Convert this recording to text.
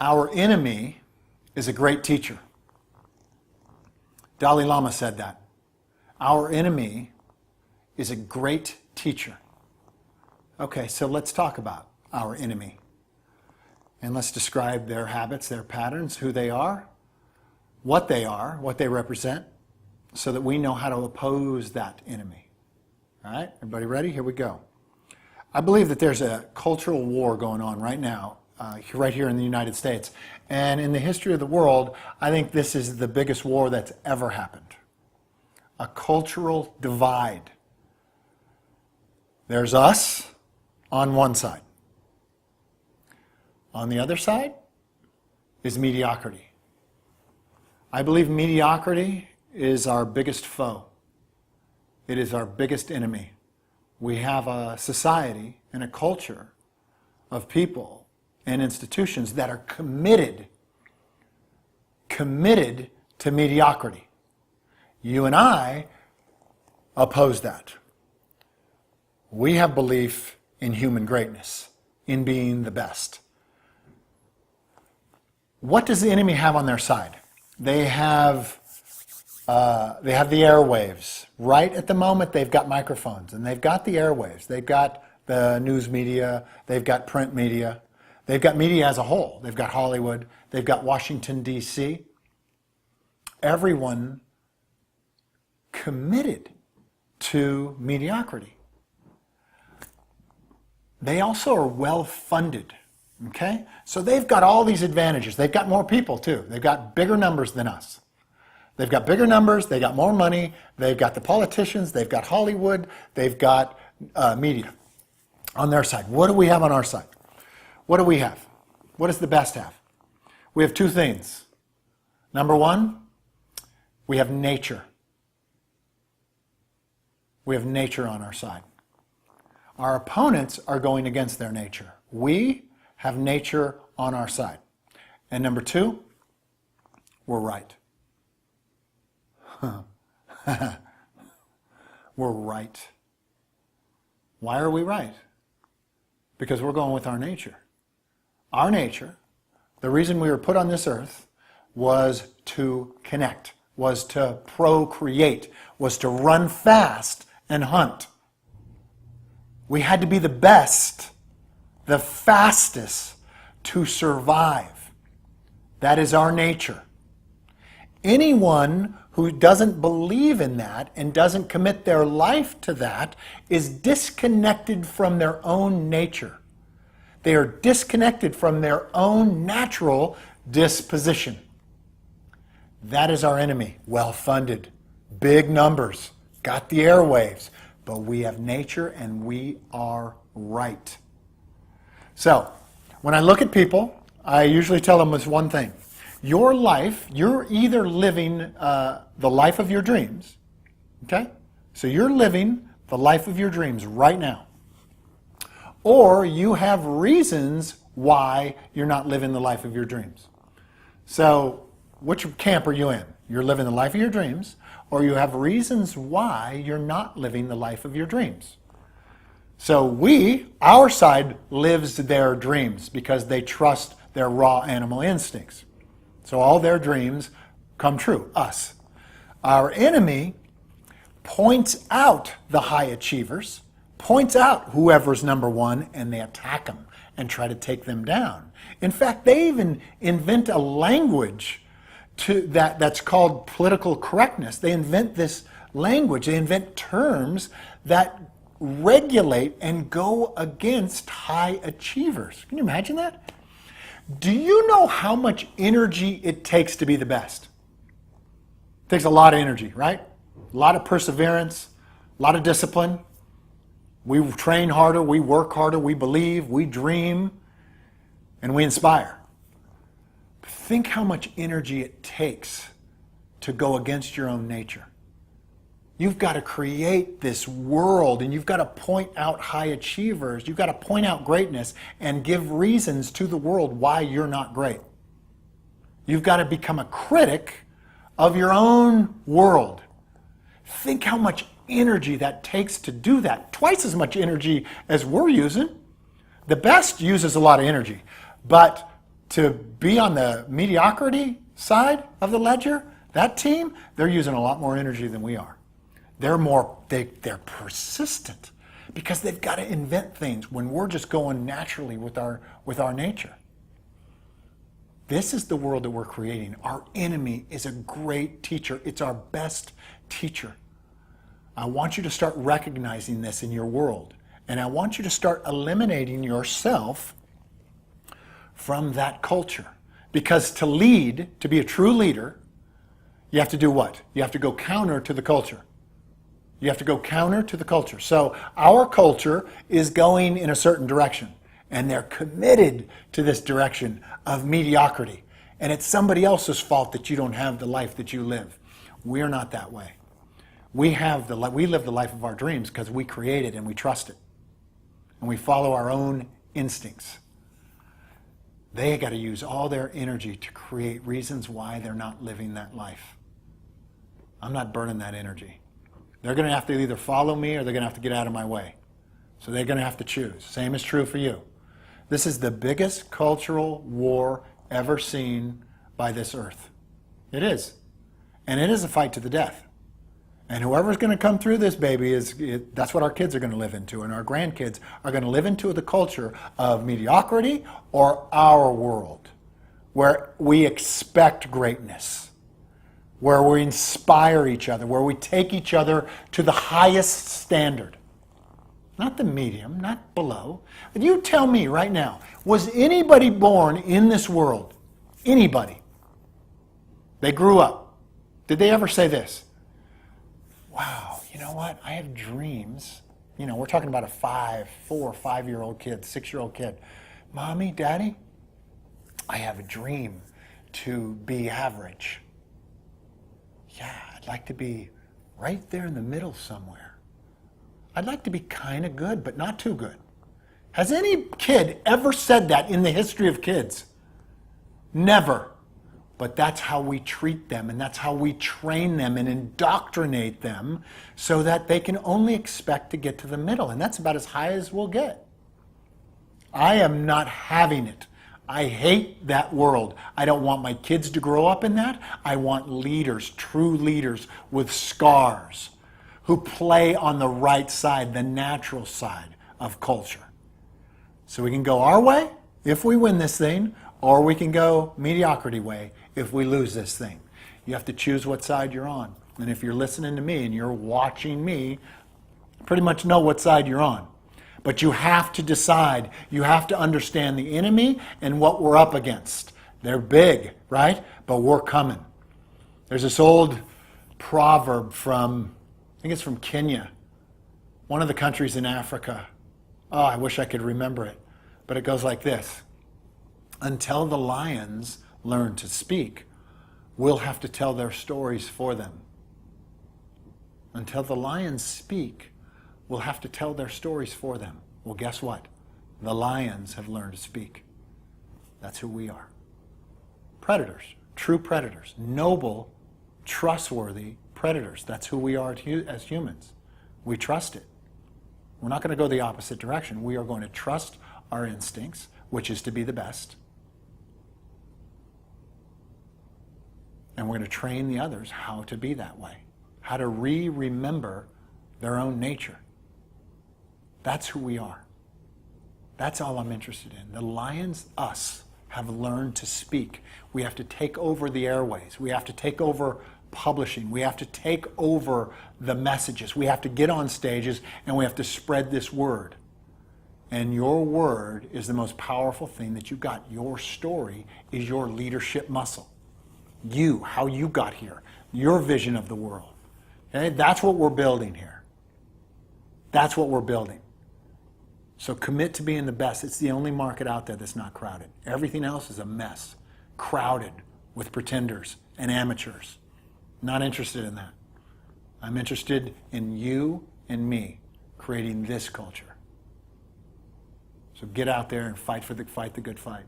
Our enemy is a great teacher. Dalai Lama said that. Our enemy is a great teacher. Okay, so let's talk about our enemy. And let's describe their habits, their patterns, who they are, what they represent, so that we know how to oppose that enemy. All right, everybody ready? Here we go. I believe that there's a cultural war going on right now, right here in the United States. And in the history of the world, I think this is the biggest war that's ever happened. A cultural divide. There's us on one side. On the other side is mediocrity. I believe mediocrity is our biggest foe. It is our biggest enemy. We have a society and a culture of people and institutions that are committed to mediocrity. You and I oppose that. We have belief in human greatness, in being the best. What does the enemy have on their side? They have the airwaves. Right at the moment, they've got microphones, and they've got the airwaves. They've got the news media. They've got print media. They've got media as a whole. They've got Hollywood. They've got Washington, D.C. Everyone committed to mediocrity. They also are well-funded. Okay? So they've got all these advantages. They've got more people too. They've got bigger numbers than us. They've got bigger numbers, they've got more money, they've got the politicians, they've got Hollywood, they've got media on their side. What do we have on our side? What do we have? What does the best have? We have two things. Number one, we have nature. We have nature on our side. Our opponents are going against their nature. We have nature on our side. And number two, we're right. We're right. Why are we right? Because we're going with our nature. Our nature, the reason we were put on this earth, was to connect, was to procreate, was to run fast and hunt. We had to be the best, the fastest to survive. That is our nature. Anyone who doesn't believe in that and doesn't commit their life to that is disconnected from their own nature. They are disconnected from their own natural disposition. That is our enemy. Well-funded, big numbers, got the airwaves, but we have nature and we are right. So, when I look at people, I usually tell them this one thing. Your life, you're either living the life of your dreams, okay? So you're living the life of your dreams right now. Or you have reasons why you're not living the life of your dreams. So which camp are you in? You're living the life of your dreams, or you have reasons why you're not living the life of your dreams. So our side lives their dreams because they trust their raw animal instincts. So all their dreams come true, us. Our enemy points out the high achievers, points out whoever's number one, and they attack them and try to take them down. In fact, they even invent a language that's called political correctness. They invent this language, they invent terms that regulate and go against high achievers. Can you imagine that? Do you know how much energy it takes to be the best? It takes a lot of energy, right? A lot of perseverance, a lot of discipline. We train harder, we work harder, we believe, we dream, and we inspire. Think how much energy it takes to go against your own nature. You've got to create this world, and you've got to point out high achievers. You've got to point out greatness and give reasons to the world why you're not great. You've got to become a critic of your own world. Think how much energy that takes to do that. Twice as much energy as we're using. The best uses a lot of energy, but to be on the mediocrity side of the ledger, that team, they're using a lot more energy than we are. They're persistent because they've got to invent things when we're just going naturally with our nature. This is the world that we're creating. Our enemy is a great teacher. It's our best teacher. I want you to start recognizing this in your world. And I want you to start eliminating yourself from that culture. Because to lead, to be a true leader, you have to do what? You have to go counter to the culture. You have to go counter to the culture. So our culture is going in a certain direction. And they're committed to this direction of mediocrity. And it's somebody else's fault that you don't have the life that you live. We're not that way. We live the life of our dreams because we create it and we trust it. And we follow our own instincts. They got to use all their energy to create reasons why they're not living that life. I'm not burning that energy. They're going to have to either follow me or they're going to have to get out of my way. So they're going to have to choose. Same is true for you. This is the biggest cultural war ever seen by this earth. It is. And it is a fight to the death. And whoever's going to come through this baby, that's what our kids are going to live into. And our grandkids are going to live into the culture of mediocrity or our world, where we expect greatness, where we inspire each other, where we take each other to the highest standard. Not the medium, not below. But you tell me right now, was anybody born in this world? Anybody? They grew up. Did they ever say this? Wow, you know what? I have dreams. You know, we're talking about a 4 or 5-year-old kid, 6-year-old kid. Mommy, Daddy, I have a dream to be average. Yeah, I'd like to be right there in the middle somewhere. I'd like to be kind of good, but not too good. Has any kid ever said that in the history of kids? Never. But that's how we treat them, and that's how we train them and indoctrinate them so that they can only expect to get to the middle. And that's about as high as we'll get. I am not having it. I hate that world. I don't want my kids to grow up in that. I want leaders, true leaders with scars, who play on the right side, the natural side of culture. So we can go our way if we win this thing, or we can go mediocrity way if we lose this thing. You have to choose what side you're on. And if you're listening to me and you're watching me, pretty much know what side you're on. But you have to decide. You have to understand the enemy and what we're up against. They're big, right? But we're coming. There's this old proverb from, I think it's from Kenya, one of the countries in Africa. Oh, I wish I could remember it. But it goes like this. Until the lions learn to speak, we'll have to tell their stories for them. Until the lions speak, we'll have to tell their stories for them. Well, guess what? The lions have learned to speak. That's who we are. Predators, true predators, noble, trustworthy predators. That's who we are as humans. We trust it. We're not going to go the opposite direction. We are going to trust our instincts, which is to be the best. And we're going to train the others how to be that way, how to remember their own nature. That's who we are. That's all I'm interested in. The lions, us, have learned to speak. We have to take over the airways. We have to take over publishing. We have to take over the messages. We have to get on stages and we have to spread this word. And your word is the most powerful thing that you've got. Your story is your leadership muscle. You, how you got here, your vision of the world. Okay? That's what we're building here. That's what we're building. So commit to being the best. It's the only market out there that's not crowded. Everything else is a mess, crowded with pretenders and amateurs. Not interested in that. I'm interested in you and me creating this culture. So get out there and fight the good fight.